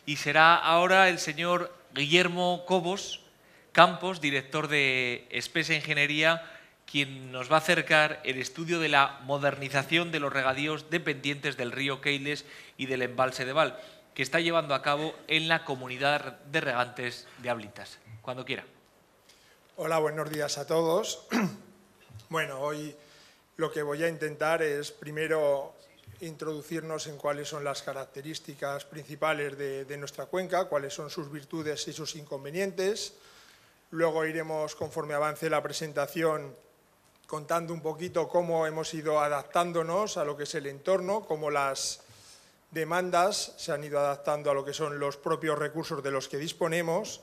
y será ahora el señor Guillermo Campos, director de Espesa Ingeniería, quien nos va a acercar el estudio de la modernización de los regadíos dependientes del río Keiles y del embalse de Val, que está llevando a cabo en la comunidad de regantes de Ablitas. Cuando quiera. Hola, buenos días a todos. Bueno, hoy lo que voy a intentar es primero introducirnos en cuáles son las características principales de nuestra cuenca, cuáles son sus virtudes y sus inconvenientes. Luego iremos, conforme avance la presentación, contando un poquito cómo hemos ido adaptándonos a lo que es el entorno, cómo las demandas se han ido adaptando a lo que son los propios recursos de los que disponemos,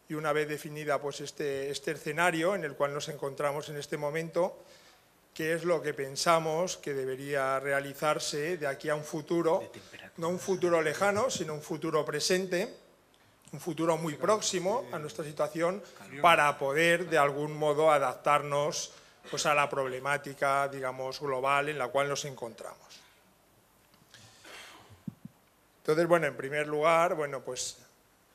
y una vez definida pues, este escenario en el cual nos encontramos en este momento, qué es lo que pensamos que debería realizarse de aquí a un futuro, no un futuro lejano, sino un futuro presente, un futuro muy próximo a nuestra situación, para poder de algún modo adaptarnos pues, a la problemática, digamos, global en la cual nos encontramos. Entonces, bueno, en primer lugar, bueno, pues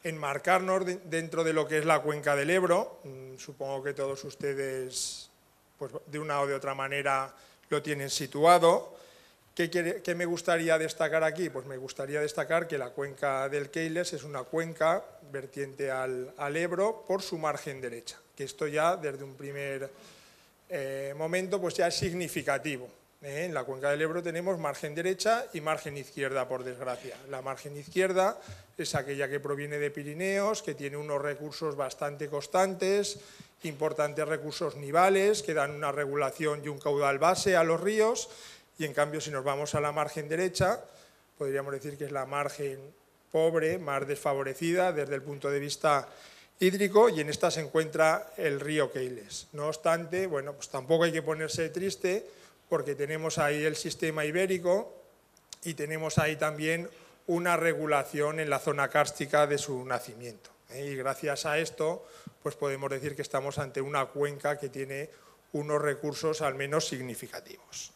enmarcarnos dentro de lo que es la cuenca del Ebro. Supongo que todos ustedes, pues, de una o de otra manera, lo tienen situado. ¿Qué me gustaría destacar aquí? Pues me gustaría destacar que la cuenca del Keiles es una cuenca vertiente al Ebro por su margen derecha, que esto ya desde un primer momento pues ya es significativo. En la cuenca del Ebro tenemos margen derecha y margen izquierda, por desgracia. La margen izquierda es aquella que proviene de Pirineos, que tiene unos recursos bastante constantes, importantes recursos nivales, que dan una regulación y un caudal base a los ríos, y en cambio si nos vamos a la margen derecha, podríamos decir que es la margen pobre, más desfavorecida desde el punto de vista hídrico, y en esta se encuentra el río Keiles. No obstante, bueno, pues tampoco hay que ponerse triste, porque tenemos ahí el sistema ibérico y tenemos ahí también una regulación en la zona kárstica de su nacimiento. Y gracias a esto, pues podemos decir que estamos ante una cuenca que tiene unos recursos al menos significativos.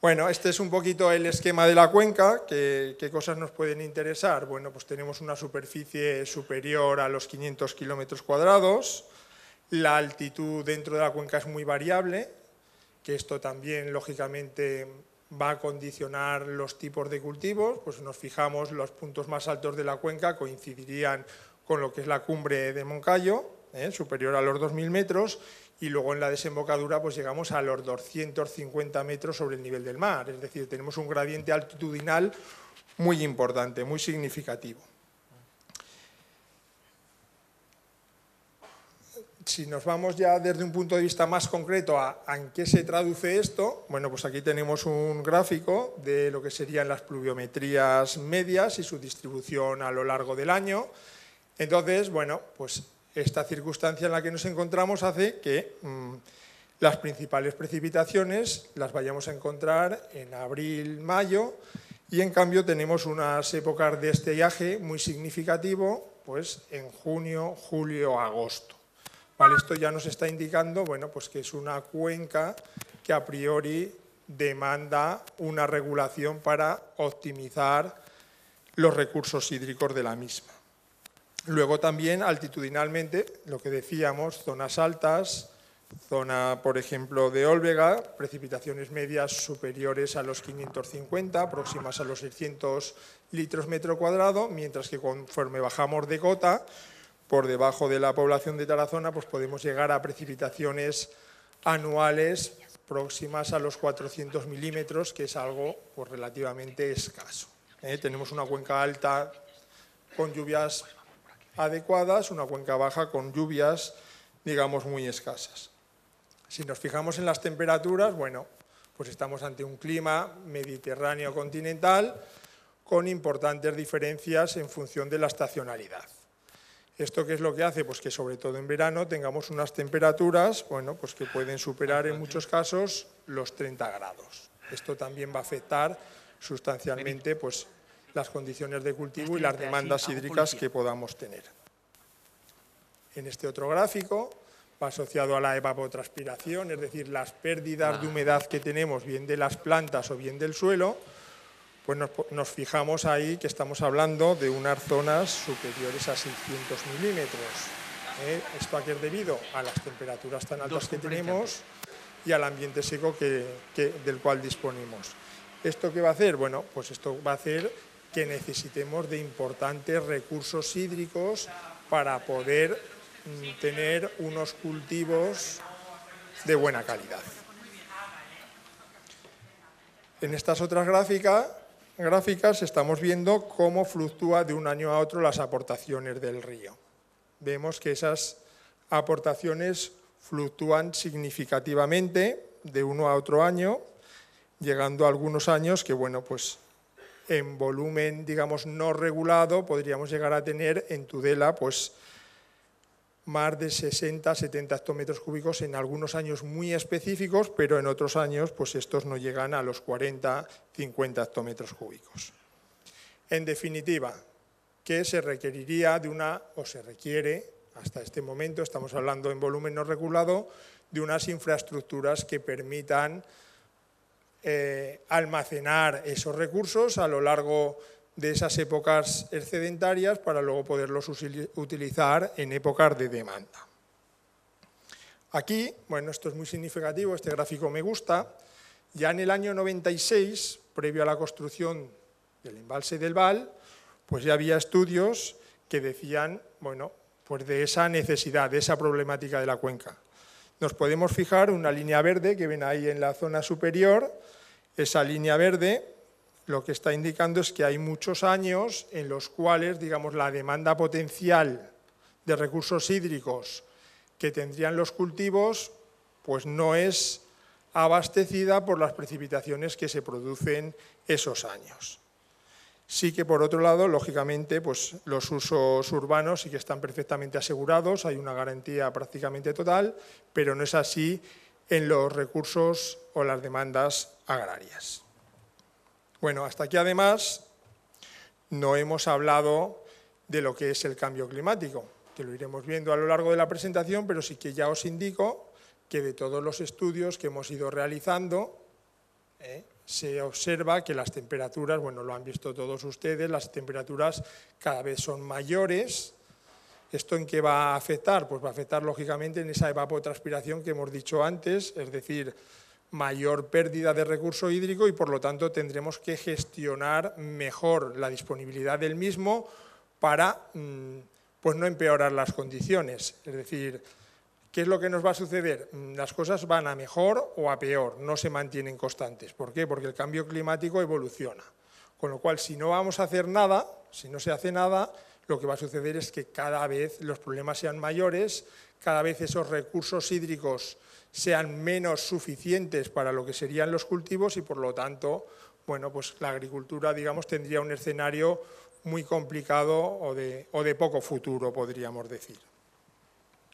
Bueno, este es un poquito el esquema de la cuenca. ¿Qué cosas nos pueden interesar? Bueno, pues tenemos una superficie superior a los 500 kilómetros cuadrados. La altitud dentro de la cuenca es muy variable, que esto también, lógicamente, va a condicionar los tipos de cultivos. Pues nos fijamos, los puntos más altos de la cuenca coincidirían con lo que es la cumbre de Moncayo, superior a los 2.000 metros, y luego en la desembocadura pues llegamos a los 250 metros sobre el nivel del mar. Es decir, tenemos un gradiente altitudinal muy importante, muy significativo. Si nos vamos ya desde un punto de vista más concreto a en qué se traduce esto, bueno, pues aquí tenemos un gráfico de lo que serían las pluviometrías medias y su distribución a lo largo del año. Entonces, bueno, pues esta circunstancia en la que nos encontramos hace que las principales precipitaciones las vayamos a encontrar en abril, mayo, y en cambio tenemos unas épocas de estiaje muy significativo pues en junio, julio, agosto. Vale, esto ya nos está indicando, bueno, pues que es una cuenca que a priori demanda una regulación para optimizar los recursos hídricos de la misma. Luego también altitudinalmente, lo que decíamos, zonas altas, zona por ejemplo de Ólvega, precipitaciones medias superiores a los 550, próximas a los 600 litros metro cuadrado, mientras que conforme bajamos de cota, por debajo de la población de Tarazona, pues podemos llegar a precipitaciones anuales próximas a los 400 milímetros, que es algo pues, relativamente escaso. Tenemos una cuenca alta con lluvias adecuadas, una cuenca baja con lluvias, digamos, muy escasas. Si nos fijamos en las temperaturas, bueno, pues estamos ante un clima mediterráneo continental con importantes diferencias en función de la estacionalidad. ¿Esto qué es lo que hace? Pues que sobre todo en verano tengamos unas temperaturas, bueno, pues que pueden superar en muchos casos los 30 grados. Esto también va a afectar sustancialmente pues, las condiciones de cultivo y las demandas hídricas que podamos tener. En este otro gráfico va asociado a la evapotranspiración, es decir, las pérdidas de humedad que tenemos bien de las plantas o bien del suelo, pues nos fijamos ahí que estamos hablando de unas zonas superiores a 600 milímetros. Esto aquí es debido a las temperaturas tan altas que tenemos y al ambiente seco del cual disponemos. ¿Esto qué va a hacer? Bueno, pues esto va a hacer que necesitemos de importantes recursos hídricos para poder tener unos cultivos de buena calidad. En estas otras gráficas estamos viendo cómo fluctúa de un año a otro las aportaciones del río. Vemos que esas aportaciones fluctúan significativamente de uno a otro año, llegando a algunos años que, bueno, pues en volumen, digamos, no regulado, podríamos llegar a tener en Tudela, pues, más de 60-70 hectómetros cúbicos en algunos años muy específicos, pero en otros años pues estos no llegan a los 40-50 hectómetros cúbicos. En definitiva, ¿qué se requeriría se requiere, hasta este momento, estamos hablando en volumen no regulado, de unas infraestructuras que permitan almacenar esos recursos a lo largo de esas épocas excedentarias para luego poderlos utilizar en épocas de demanda. Aquí, bueno, esto es muy significativo, este gráfico me gusta, ya en el año 96, previo a la construcción del embalse del Val, pues ya había estudios que decían, bueno, pues de esa necesidad, de esa problemática de la cuenca. Nos podemos fijar una línea verde que ven ahí en la zona superior, esa línea verde lo que está indicando es que hay muchos años en los cuales, digamos, la demanda potencial de recursos hídricos que tendrían los cultivos, pues no es abastecida por las precipitaciones que se producen esos años. Sí que, por otro lado, lógicamente, pues los usos urbanos sí que están perfectamente asegurados, hay una garantía prácticamente total, pero no es así en los recursos o las demandas agrarias. Bueno, hasta aquí además no hemos hablado de lo que es el cambio climático, que lo iremos viendo a lo largo de la presentación, pero sí que ya os indico que de todos los estudios que hemos ido realizando, se observa que las temperaturas, bueno, lo han visto todos ustedes, las temperaturas cada vez son mayores. ¿Esto en qué va a afectar? Pues va a afectar lógicamente en esa evapotranspiración que hemos dicho antes, es decir, mayor pérdida de recurso hídrico y por lo tanto tendremos que gestionar mejor la disponibilidad del mismo para pues no empeorar las condiciones. Es decir, ¿qué es lo que nos va a suceder? Las cosas van a mejor o a peor, no se mantienen constantes. ¿Por qué? Porque el cambio climático evoluciona. Con lo cual, si no vamos a hacer nada, si no se hace nada, lo que va a suceder es que cada vez los problemas sean mayores, cada vez esos recursos hídricos sean menos suficientes para lo que serían los cultivos y, por lo tanto, bueno, pues la agricultura, digamos, tendría un escenario muy complicado o de poco futuro, podríamos decir.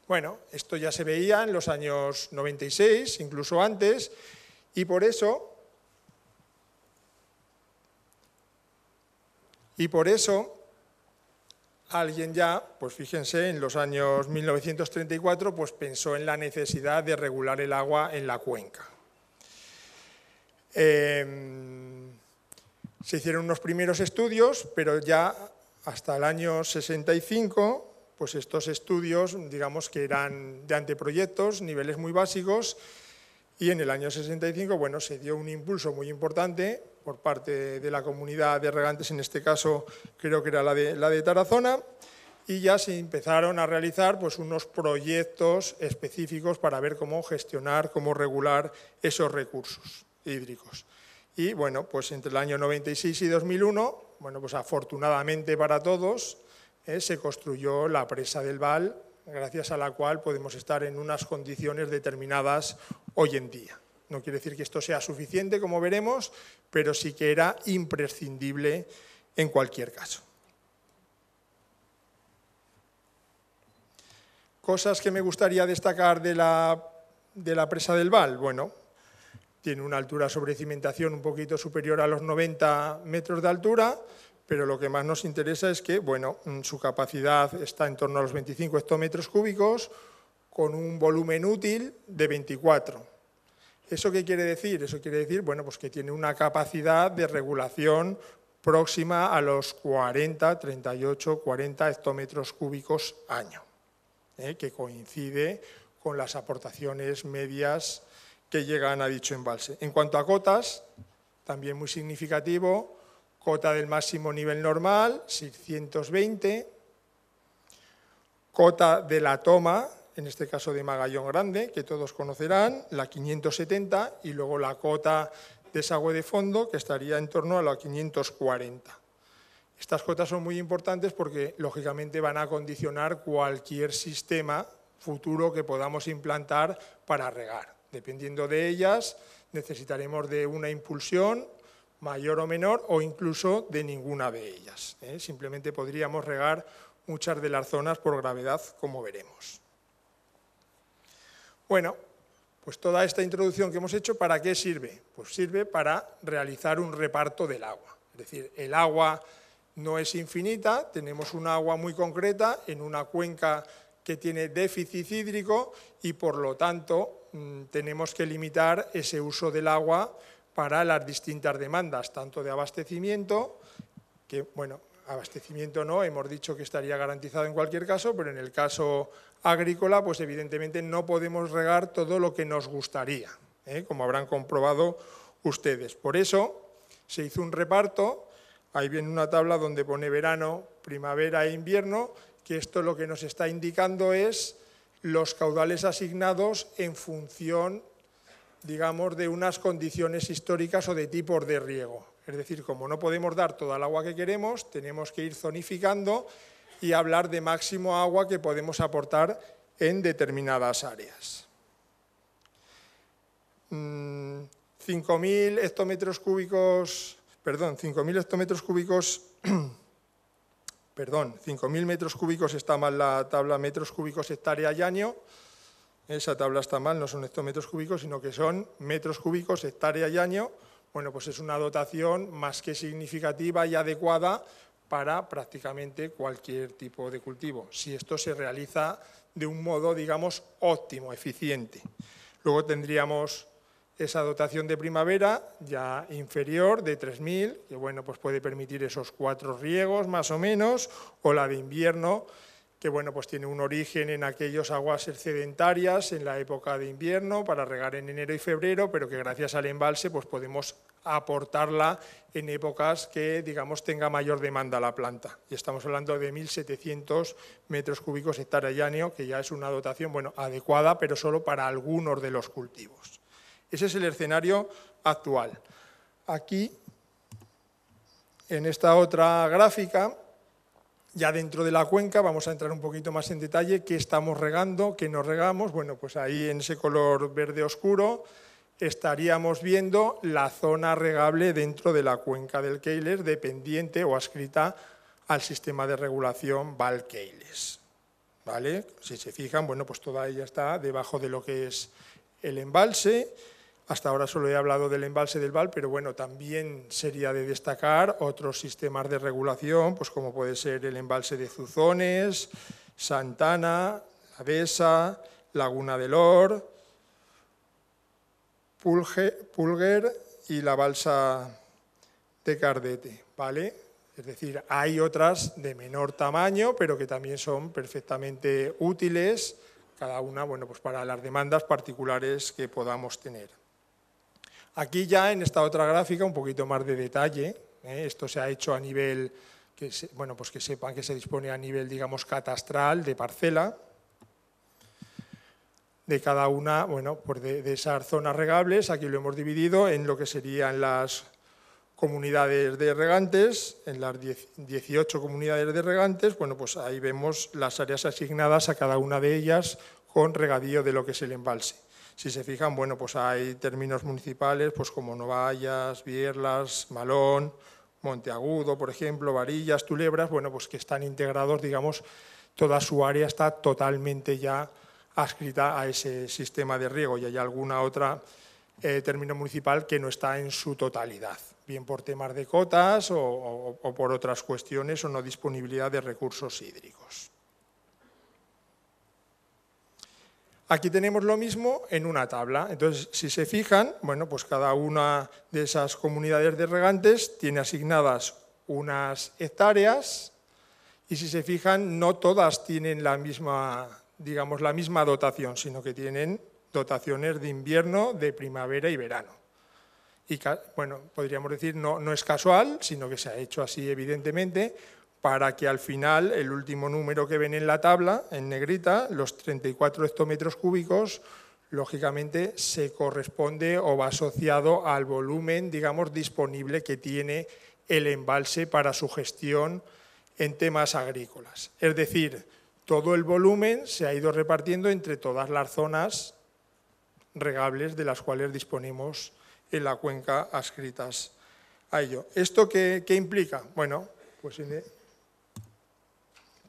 Bueno, esto ya se veía en los años 96, incluso antes, y por eso alguien ya, pues fíjense, en los años 1934, pues pensó en la necesidad de regular el agua en la cuenca. Se hicieron unos primeros estudios, pero ya hasta el año 65, pues estos estudios, digamos que eran de anteproyectos, niveles muy básicos, y en el año 65, bueno, se dio un impulso muy importante por parte de la comunidad de regantes, en este caso creo que era la de Tarazona, y ya se empezaron a realizar pues unos proyectos específicos para ver cómo gestionar, cómo regular esos recursos hídricos. Y bueno, pues entre el año 96 y 2001, bueno, pues afortunadamente para todos, se construyó la presa del Val, gracias a la cual podemos estar en unas condiciones determinadas hoy en día. No quiere decir que esto sea suficiente, como veremos, pero sí que era imprescindible en cualquier caso. Cosas que me gustaría destacar de la presa del Val. Bueno, tiene una altura sobre cimentación un poquito superior a los 90 metros de altura, pero lo que más nos interesa es que, bueno, su capacidad está en torno a los 25 hectómetros cúbicos, con un volumen útil de 24. ¿Eso qué quiere decir? Eso quiere decir, bueno, pues que tiene una capacidad de regulación próxima a los 40, 38, 40 hectómetros cúbicos año, que coincide con las aportaciones medias que llegan a dicho embalse. En cuanto a cotas, también muy significativo, cota del máximo nivel normal, 620, cota de la toma, en este caso de Magallón Grande, que todos conocerán, la 570, y luego la cota desagüe de fondo, que estaría en torno a la 540. Estas cotas son muy importantes porque, lógicamente, van a condicionar cualquier sistema futuro que podamos implantar para regar. Dependiendo de ellas, necesitaremos de una impulsión mayor o menor, o incluso de ninguna de ellas. Simplemente podríamos regar muchas de las zonas por gravedad, como veremos. Bueno, pues toda esta introducción que hemos hecho, ¿para qué sirve? Pues sirve para realizar un reparto del agua. Es decir, el agua no es infinita, tenemos un agua muy concreta en una cuenca que tiene déficit hídrico y, por lo tanto, tenemos que limitar ese uso del agua para las distintas demandas, tanto de abastecimiento, que, bueno, abastecimiento no, hemos dicho que estaría garantizado en cualquier caso, pero en el caso agrícola, pues evidentemente no podemos regar todo lo que nos gustaría, como habrán comprobado ustedes. Por eso se hizo un reparto, ahí viene una tabla donde pone verano, primavera e invierno, que esto lo que nos está indicando es los caudales asignados en función, digamos, de unas condiciones históricas o de tipos de riego. Es decir, como no podemos dar toda el agua que queremos, tenemos que ir zonificando y hablar de máximo agua que podemos aportar en determinadas áreas. 5.000 hectómetros cúbicos, perdón, 5.000 hectómetros cúbicos, perdón, 5.000 metros cúbicos está mal la tabla, metros cúbicos hectárea y año. Esa tabla está mal, no son hectómetros cúbicos, sino que son metros cúbicos hectárea y año. Bueno, pues es una dotación más que significativa y adecuada para prácticamente cualquier tipo de cultivo, si esto se realiza de un modo, digamos, óptimo, eficiente. Luego tendríamos esa dotación de primavera ya inferior de 3.000, que bueno, pues puede permitir esos 4 riegos más o menos, o la de invierno, que bueno, pues tiene un origen en aquellas aguas excedentarias en la época de invierno para regar en enero y febrero, pero que gracias al embalse pues podemos aportarla en épocas que, digamos, tenga mayor demanda la planta. Y estamos hablando de 1.700 metros cúbicos hectárea y año, que ya es una dotación, bueno, adecuada, pero solo para algunos de los cultivos. Ese es el escenario actual. Aquí, en esta otra gráfica, ya dentro de la cuenca, vamos a entrar un poquito más en detalle, qué estamos regando, qué no regamos. Bueno, pues ahí en ese color verde oscuro estaríamos viendo la zona regable dentro de la cuenca del Keiles, dependiente o adscrita al sistema de regulación Val-Keiles. ¿Vale? Si se fijan, bueno, pues toda ella está debajo de lo que es el embalse. Hasta ahora solo he hablado del embalse del Val, pero bueno, también sería de destacar otros sistemas de regulación, pues como puede ser el embalse de Zuzones, Santana, La Besa, Laguna del Or, Pulguer y la balsa de Cardete, ¿vale? Es decir, hay otras de menor tamaño, pero que también son perfectamente útiles, cada una, bueno, pues para las demandas particulares que podamos tener. Aquí ya en esta otra gráfica un poquito más de detalle, esto se ha hecho a nivel, bueno, pues que sepan que se dispone a nivel, digamos, catastral de parcela, de cada una, bueno, pues de esas zonas regables. Aquí lo hemos dividido en lo que serían las comunidades de regantes, en las 18 comunidades de regantes, bueno, pues ahí vemos las áreas asignadas a cada una de ellas con regadío de lo que es el embalse. Si se fijan, bueno, pues hay términos municipales, pues como Novallas, Bierlas, Malón, Monteagudo, por ejemplo, Varillas, Tulebras, bueno, pues que están integrados, digamos, toda su área está totalmente ya adscrita a ese sistema de riego, y hay alguna otra término municipal que no está en su totalidad, bien por temas de cotas o por otras cuestiones o no disponibilidad de recursos hídricos. Aquí tenemos lo mismo en una tabla. Entonces, si se fijan, bueno, pues cada una de esas comunidades de regantes tiene asignadas unas hectáreas y si se fijan, no todas tienen la misma, digamos, la misma dotación, sino que tienen dotaciones de invierno, de primavera y verano. Y, bueno, podríamos decir, no es casual, sino que se ha hecho así evidentemente, para que al final el último número que ven en la tabla, en negrita, los 34 hectómetros cúbicos, lógicamente se corresponde o va asociado al volumen, digamos, disponible que tiene el embalse para su gestión en temas agrícolas. Es decir, todo el volumen se ha ido repartiendo entre todas las zonas regables de las cuales disponemos en la cuenca adscritas a ello. ¿Esto qué implica? Bueno, pues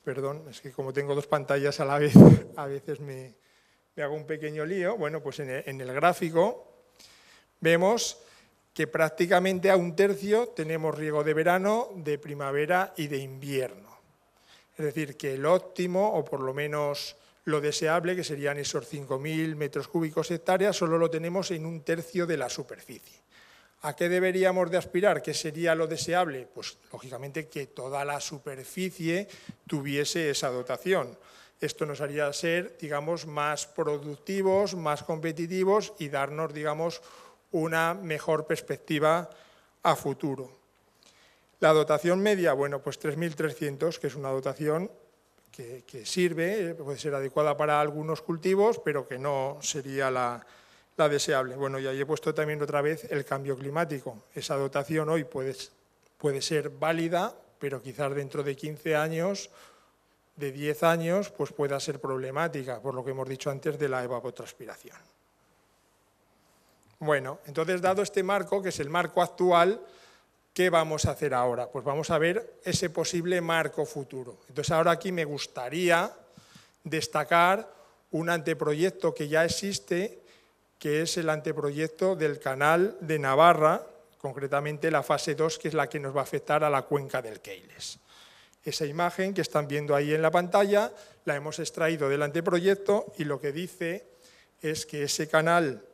perdón, es que como tengo dos pantallas a la vez, a veces me hago un pequeño lío. Bueno, pues en el gráfico vemos que prácticamente a un tercio tenemos riego de verano, de primavera y de invierno. Es decir, que el óptimo, o por lo menos lo deseable, que serían esos 5.000 metros cúbicos hectáreas, solo lo tenemos en un tercio de la superficie. ¿A qué deberíamos de aspirar? ¿Qué sería lo deseable? Pues, lógicamente, que toda la superficie tuviese esa dotación. Esto nos haría ser, digamos, más productivos, más competitivos y darnos, digamos, una mejor perspectiva a futuro. La dotación media, bueno, pues 3.300, que es una dotación que sirve, puede ser adecuada para algunos cultivos, pero que no sería la deseable. Bueno, y ahí he puesto también otra vez el cambio climático. Esa dotación hoy puede ser válida, pero quizás dentro de 15 años, de 10 años, pues pueda ser problemática, por lo que hemos dicho antes de la evapotranspiración. Bueno, entonces, dado este marco, que es el marco actual, ¿qué vamos a hacer ahora? Pues vamos a ver ese posible marco futuro. Entonces, ahora aquí me gustaría destacar un anteproyecto que ya existe, que es el anteproyecto del Canal de Navarra, concretamente la fase 2, que es la que nos va a afectar a la cuenca del Keiles. Esa imagen que están viendo ahí en la pantalla la hemos extraído del anteproyecto y lo que dice es que ese canal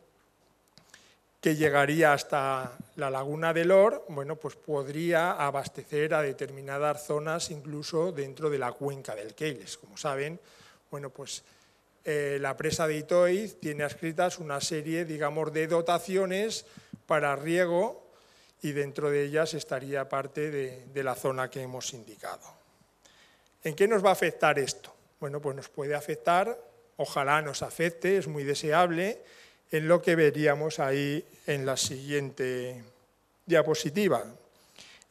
que llegaría hasta la laguna del Or, bueno, pues podría abastecer a determinadas zonas incluso dentro de la cuenca del Keiles. Como saben, bueno, pues la presa de Itoiz tiene adscritas una serie, digamos, de dotaciones para riego y dentro de ellas estaría parte de la zona que hemos indicado. ¿En qué nos va a afectar esto? Bueno, pues nos puede afectar, ojalá nos afecte, es muy deseable, en lo que veríamos ahí en la siguiente diapositiva.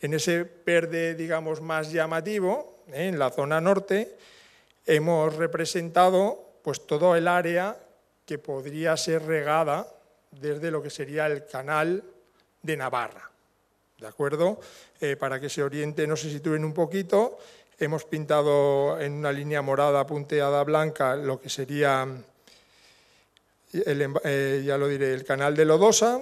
En ese verde, digamos, más llamativo, en la zona norte, hemos representado pues todo el área que podría ser regada desde lo que sería el canal de Navarra. ¿De acuerdo? Para que se orienten, no se sitúen un poquito, hemos pintado en una línea morada punteada blanca lo que sería, ya lo diré, el canal de Lodosa.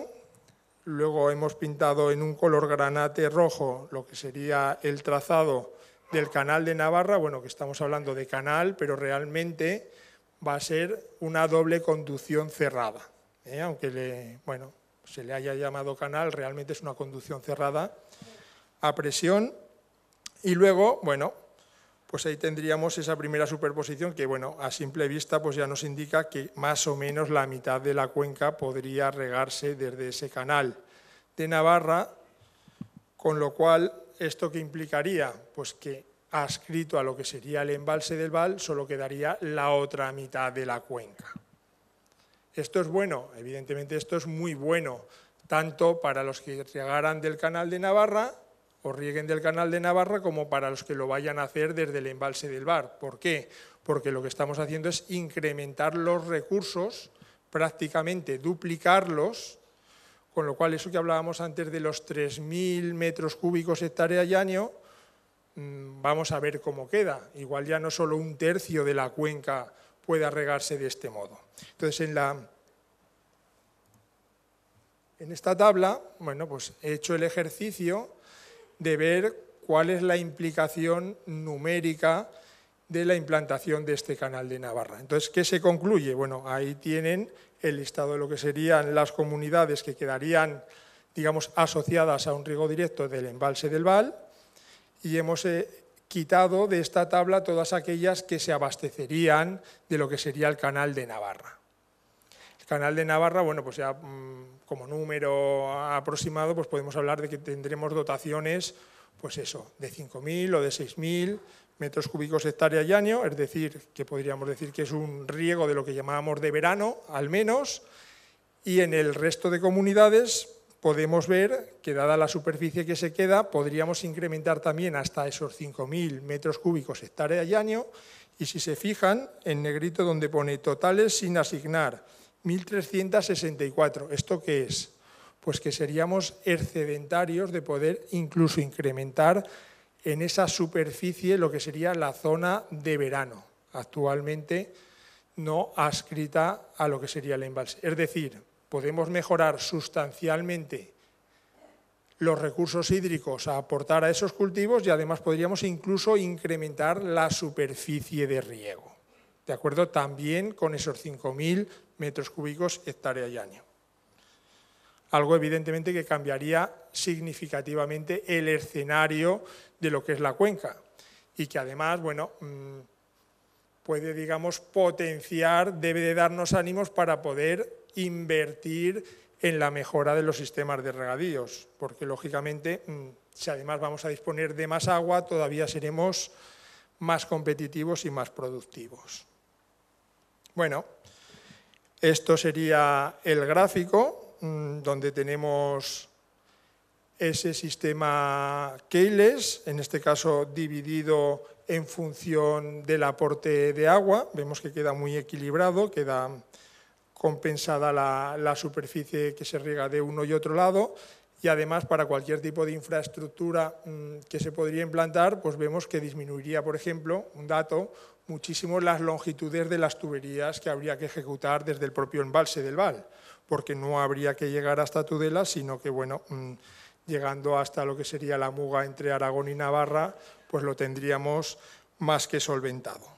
Luego hemos pintado en un color granate rojo lo que sería el trazado del canal de Navarra. Bueno, que estamos hablando de canal, pero realmente va a ser una doble conducción cerrada. Aunque se le haya llamado canal, realmente es una conducción cerrada a presión. Y luego, bueno, pues ahí tendríamos esa primera superposición que, bueno, a simple vista pues ya nos indica que más o menos la mitad de la cuenca podría regarse desde ese canal de Navarra, con lo cual, ¿esto qué implicaría? Pues que adscrito a lo que sería el embalse del Val, solo quedaría la otra mitad de la cuenca. ¿Esto es bueno? Evidentemente esto es muy bueno, tanto para los que regaran del canal de Navarra o rieguen del canal de Navarra como para los que lo vayan a hacer desde el embalse del Var. ¿Por qué? Porque lo que estamos haciendo es incrementar los recursos, prácticamente duplicarlos, con lo cual eso que hablábamos antes de los 3.000 metros cúbicos hectárea y año, vamos a ver cómo queda. Igual ya no solo un tercio de la cuenca pueda regarse de este modo. Entonces, en esta tabla, bueno, pues he hecho el ejercicio de ver cuál es la implicación numérica de la implantación de este canal de Navarra. Entonces, ¿qué se concluye? Bueno, ahí tienen el listado de lo que serían las comunidades que quedarían, digamos, asociadas a un riego directo del embalse del Val, y hemos quitado de esta tabla todas aquellas que se abastecerían de lo que sería el canal de Navarra. El canal de Navarra, bueno, pues ya como número aproximado, pues podemos hablar de que tendremos dotaciones, pues eso, de 5.000 o de 6.000 metros cúbicos hectárea y año, es decir, que podríamos decir que es un riego de lo que llamábamos de verano, al menos, y en el resto de comunidades podemos ver que, dada la superficie que se queda, podríamos incrementar también hasta esos 5.000 metros cúbicos hectárea y año, y si se fijan, en negrito donde pone totales sin asignar, 1.364. ¿Esto qué es? Pues que seríamos excedentarios de poder incluso incrementar en esa superficie lo que sería la zona de verano, actualmente no adscrita a lo que sería el embalse. Es decir, podemos mejorar sustancialmente los recursos hídricos a aportar a esos cultivos y además podríamos incluso incrementar la superficie de riego, ¿de acuerdo? También con esos 5.000 metros cúbicos hectárea y año. Algo evidentemente que cambiaría significativamente el escenario de lo que es la cuenca y que además, bueno, puede, digamos, potenciar, debe de darnos ánimos para poder invertir en la mejora de los sistemas de regadíos, porque lógicamente, si además vamos a disponer de más agua, todavía seremos más competitivos y más productivos. Bueno, esto sería el gráfico, donde tenemos ese sistema Keyles, en este caso dividido en función del aporte de agua. Vemos que queda muy equilibrado, queda compensada la superficie que se riega de uno y otro lado, y además para cualquier tipo de infraestructura que se podría implantar, pues vemos que disminuiría, por ejemplo, un dato, muchísimo las longitudes de las tuberías que habría que ejecutar desde el propio embalse del Val, porque no habría que llegar hasta Tudela, sino que, bueno, llegando hasta lo que sería la muga entre Aragón y Navarra, pues lo tendríamos más que solventado.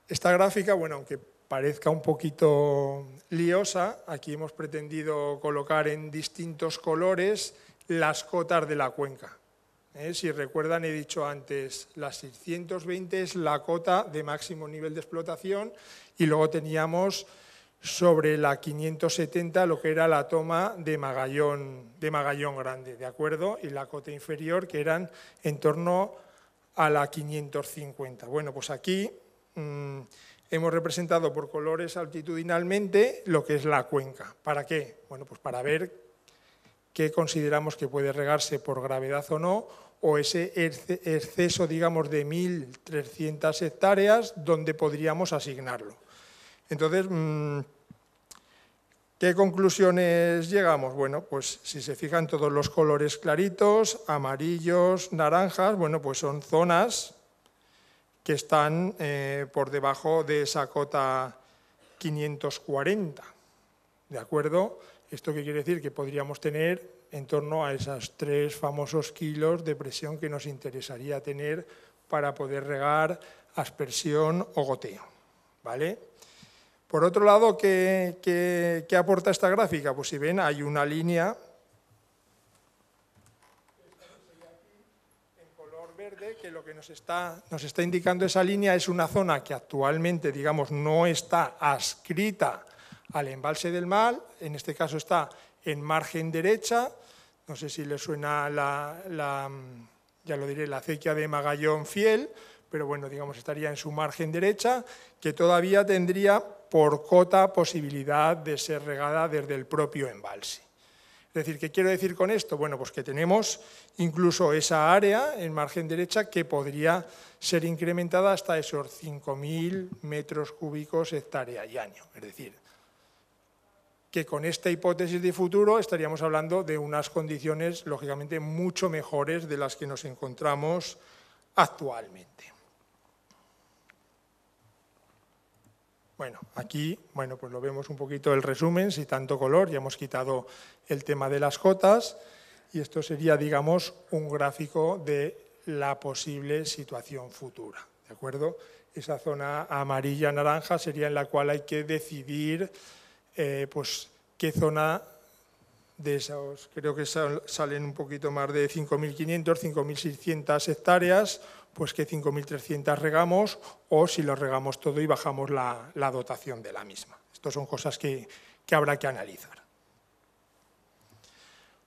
Esta gráfica, bueno, aunque parezca un poquito liosa, aquí hemos pretendido colocar en distintos colores las cotas de la cuenca. Si recuerdan, he dicho antes, la 620 es la cota de máximo nivel de explotación y luego teníamos sobre la 570 lo que era la toma de Magallón Grande, ¿de acuerdo? Y la cota inferior que eran en torno a la 550. Bueno, pues aquí hemos representado por colores altitudinalmente lo que es la cuenca. ¿Para qué? Bueno, pues para ver qué consideramos que puede regarse por gravedad o no, o ese exceso, digamos, de 1.300 hectáreas donde podríamos asignarlo. Entonces, ¿qué conclusiones llegamos? Bueno, pues si se fijan todos los colores claritos, amarillos, naranjas, bueno, pues son zonas que están por debajo de esa cota 540, ¿de acuerdo? ¿Esto qué quiere decir? Que podríamos tener en torno a esos 3 famosos kilos de presión que nos interesaría tener para poder regar, aspersión o goteo, ¿vale? Por otro lado, ¿qué aporta esta gráfica? Pues si ven, hay una línea en color verde que lo que nos está indicando esa línea es una zona que actualmente, digamos, no está adscrita al embalse del Val, en este caso está en margen derecha, no sé si le suena ya lo diré, la acequia de Magallón Fiel, pero bueno, digamos, estaría en su margen derecha, que todavía tendría por cota posibilidad de ser regada desde el propio embalse. Es decir, ¿qué quiero decir con esto? Bueno, pues que tenemos incluso esa área en margen derecha que podría ser incrementada hasta esos 5.000 metros cúbicos hectárea y año. Es decir, que con esta hipótesis de futuro estaríamos hablando de unas condiciones, lógicamente, mucho mejores de las que nos encontramos actualmente. Bueno, aquí pues lo vemos un poquito el resumen, sin tanto color, ya hemos quitado el tema de las cotas y esto sería, digamos, un gráfico de la posible situación futura, ¿de acuerdo? Esa zona amarilla-naranja sería en la cual hay que decidir pues, qué zona de esos, creo que salen un poquito más de 5.500, 5.600 hectáreas, pues que 5.300 regamos, o si lo regamos todo y bajamos la dotación de la misma. Estas son cosas que habrá que analizar.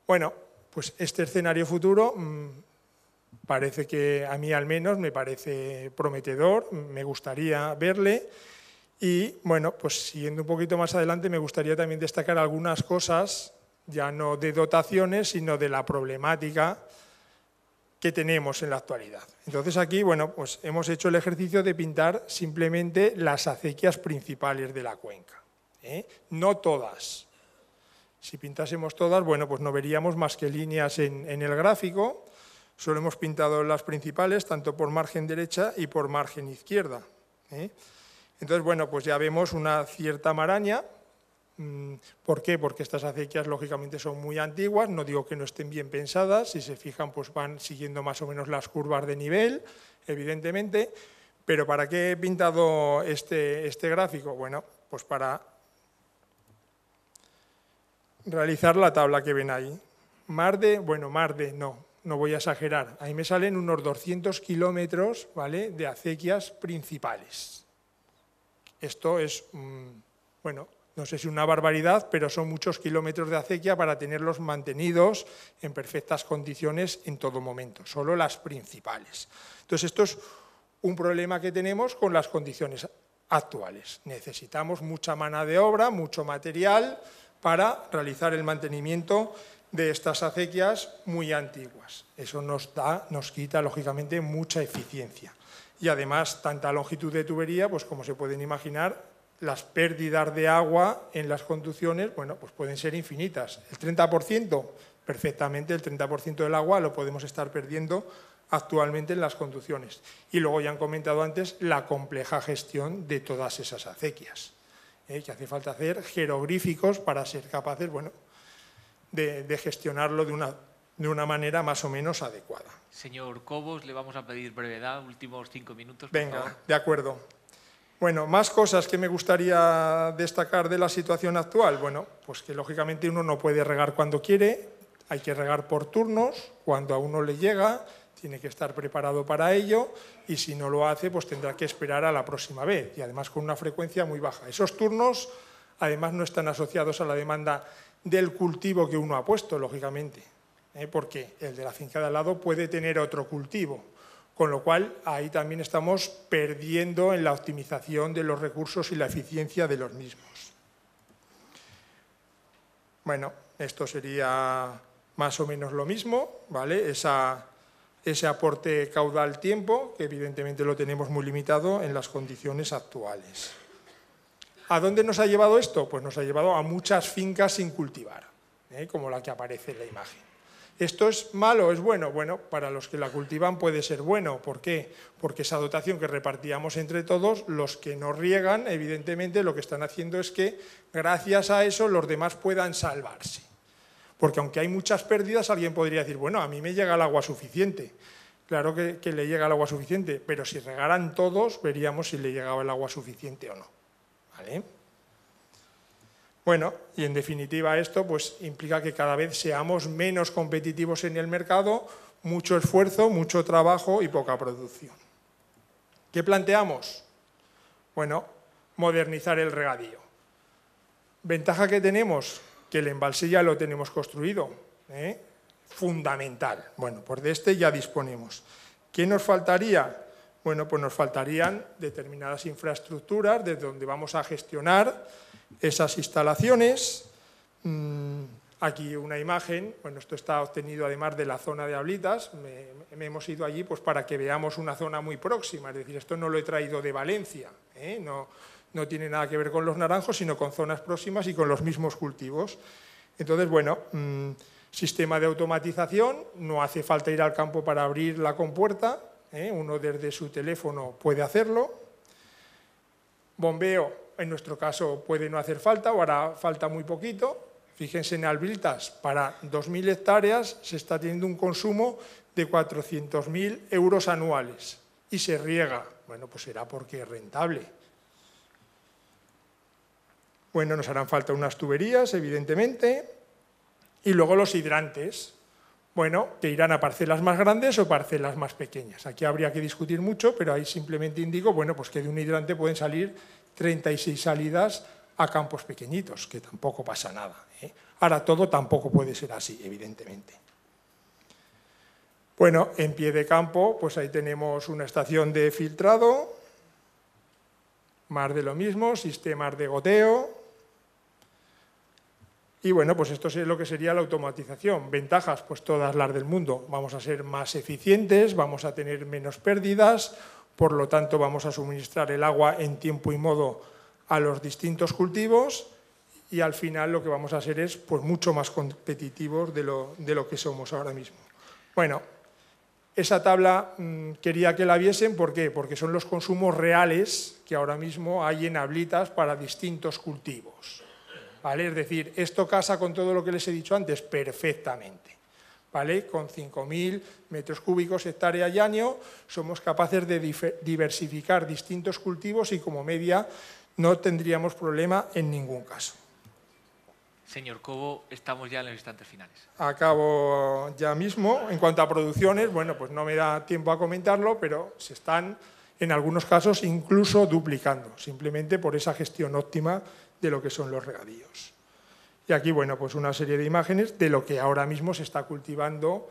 Bueno, pues este escenario futuro parece que a mí al menos me parece prometedor, me gustaría verle. Y bueno, pues siguiendo un poquito más adelante me gustaría también destacar algunas cosas, ya no de dotaciones, sino de la problemática que tenemos en la actualidad. Entonces aquí, bueno, pues hemos hecho el ejercicio de pintar simplemente las acequias principales de la cuenca, no todas. Si pintásemos todas, bueno, pues no veríamos más que líneas en el gráfico. Solo hemos pintado las principales, tanto por margen derecha y por margen izquierda. Entonces, bueno, pues ya vemos una cierta maraña. ¿Por qué? Porque estas acequias, lógicamente, son muy antiguas. No digo que no estén bien pensadas. Si se fijan, pues van siguiendo más o menos las curvas de nivel, evidentemente. Pero ¿para qué he pintado este gráfico? Bueno, pues para realizar la tabla que ven ahí. No voy a exagerar. Ahí me salen unos 200 kilómetros, ¿vale?, de acequias principales. Esto es, bueno, no sé si una barbaridad, pero son muchos kilómetros de acequia para tenerlos mantenidos en perfectas condiciones en todo momento, solo las principales. Entonces, esto es un problema que tenemos con las condiciones actuales. Necesitamos mucha mano de obra, mucho material para realizar el mantenimiento de estas acequias muy antiguas. Eso nos quita, lógicamente, mucha eficiencia. Y además, tanta longitud de tubería, pues como se pueden imaginar, las pérdidas de agua en las conducciones, bueno, pues pueden ser infinitas. El 30%, perfectamente, el 30% del agua lo podemos estar perdiendo actualmente en las conducciones. Y luego ya han comentado antes la compleja gestión de todas esas acequias, que hace falta hacer jeroglíficos para ser capaces, bueno, de gestionarlo de una manera más o menos adecuada. Señor Cobos, le vamos a pedir brevedad, últimos 5 minutos. Por Venga, favor. de acuerdo. Bueno, más cosas que me gustaría destacar de la situación actual. Bueno, pues que lógicamente uno no puede regar cuando quiere, hay que regar por turnos, cuando a uno le llega, tiene que estar preparado para ello y si no lo hace, pues tendrá que esperar a la próxima vez y además con una frecuencia muy baja. Esos turnos, además, no están asociados a la demanda del cultivo que uno ha puesto, lógicamente, porque el de la finca de al lado puede tener otro cultivo, con lo cual ahí también estamos perdiendo en la optimización de los recursos y la eficiencia de los mismos. Bueno, esto sería más o menos lo mismo, ¿vale? Ese aporte caudal-tiempo, que evidentemente lo tenemos muy limitado en las condiciones actuales. ¿A dónde nos ha llevado esto? Pues nos ha llevado a muchas fincas sin cultivar, como la que aparece en la imagen. ¿Esto es malo o es bueno? Bueno, para los que la cultivan puede ser bueno. ¿Por qué? Porque esa dotación que repartíamos entre todos, los que no riegan, evidentemente lo que están haciendo es que gracias a eso los demás puedan salvarse. Porque aunque hay muchas pérdidas, alguien podría decir, bueno, a mí me llega el agua suficiente. Claro que le llega el agua suficiente, pero si regaran todos, veríamos si le llegaba el agua suficiente o no. ¿Vale? Bueno, y en definitiva esto pues implica que cada vez seamos menos competitivos en el mercado, mucho esfuerzo, mucho trabajo y poca producción. ¿Qué planteamos? Bueno, modernizar el regadío. ¿Ventaja que tenemos? Que el embalse ya lo tenemos construido, fundamental. Bueno, pues de este ya disponemos. ¿Qué nos faltaría? Bueno, pues nos faltarían determinadas infraestructuras desde donde vamos a gestionar esas instalaciones. Aquí una imagen, bueno, esto está obtenido además de la zona de Ablitas, me hemos ido allí pues para que veamos una zona muy próxima, es decir, esto no lo he traído de Valencia, no tiene nada que ver con los naranjos, sino con zonas próximas y con los mismos cultivos. Entonces, bueno, sistema de automatización, no hace falta ir al campo para abrir la compuerta, uno desde su teléfono puede hacerlo. Bombeo, en nuestro caso, puede no hacer falta o hará falta muy poquito. Fíjense en Ablitas, para 2.000 hectáreas se está teniendo un consumo de 400.000 euros anuales y se riega. Bueno, pues será porque es rentable. Bueno, nos harán falta unas tuberías, evidentemente, y luego los hidrantes. Bueno, que irán a parcelas más grandes o parcelas más pequeñas. Aquí habría que discutir mucho, pero ahí simplemente indico, bueno, pues que de un hidrante pueden salir 36 salidas a campos pequeñitos, que tampoco pasa nada, ¿eh? Ahora, todo tampoco puede ser así, evidentemente. Bueno, en pie de campo, pues ahí tenemos una estación de filtrado, más de lo mismo, sistemas de goteo. Y bueno, pues esto es lo que sería la automatización. Ventajas, pues todas las del mundo. Vamos a ser más eficientes, vamos a tener menos pérdidas, por lo tanto vamos a suministrar el agua en tiempo y modo a los distintos cultivos y al final lo que vamos a hacer es pues mucho más competitivos de lo que somos ahora mismo. Bueno, esa tabla quería que la viesen, ¿por qué? Porque son los consumos reales que ahora mismo hay en Ablitas para distintos cultivos. ¿Vale? Es decir, esto casa con todo lo que les he dicho antes perfectamente. ¿Vale? Con 5.000 metros cúbicos hectárea y año somos capaces de diversificar distintos cultivos y como media no tendríamos problema en ningún caso. Señor Cobo, estamos ya en los instantes finales. Acabo ya mismo. En cuanto a producciones, bueno, pues no me da tiempo a comentarlo, pero se están en algunos casos incluso duplicando, simplemente por esa gestión óptima de lo que son los regadíos. Y aquí, bueno, pues una serie de imágenes de lo que ahora mismo se está cultivando.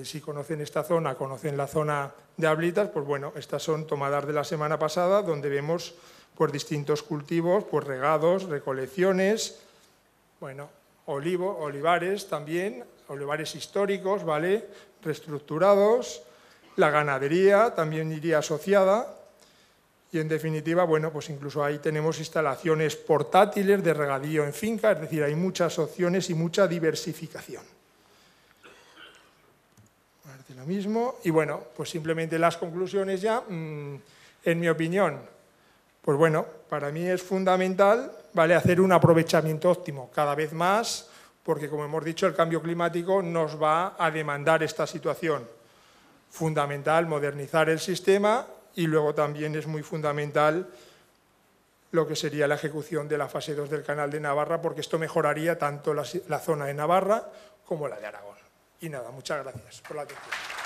Si conocen esta zona, conocen la zona de Ablitas, pues bueno, estas son tomadas de la semana pasada, donde vemos pues distintos cultivos, pues regados, recolecciones, bueno, olivares también, olivares históricos, ¿vale? Reestructurados, la ganadería también iría asociada. Y en definitiva, bueno, pues incluso ahí tenemos instalaciones portátiles de regadío en finca, es decir, hay muchas opciones y mucha diversificación. De lo mismo. Y bueno, pues simplemente las conclusiones ya, en mi opinión, pues bueno, para mí es fundamental, ¿vale?, hacer un aprovechamiento óptimo cada vez más, porque como hemos dicho, el cambio climático nos va a demandar esta situación. Fundamental modernizar el sistema. Y luego también es muy fundamental lo que sería la ejecución de la fase 2 del Canal de Navarra, porque esto mejoraría tanto la zona de Navarra como la de Aragón. Y nada, muchas gracias por la atención.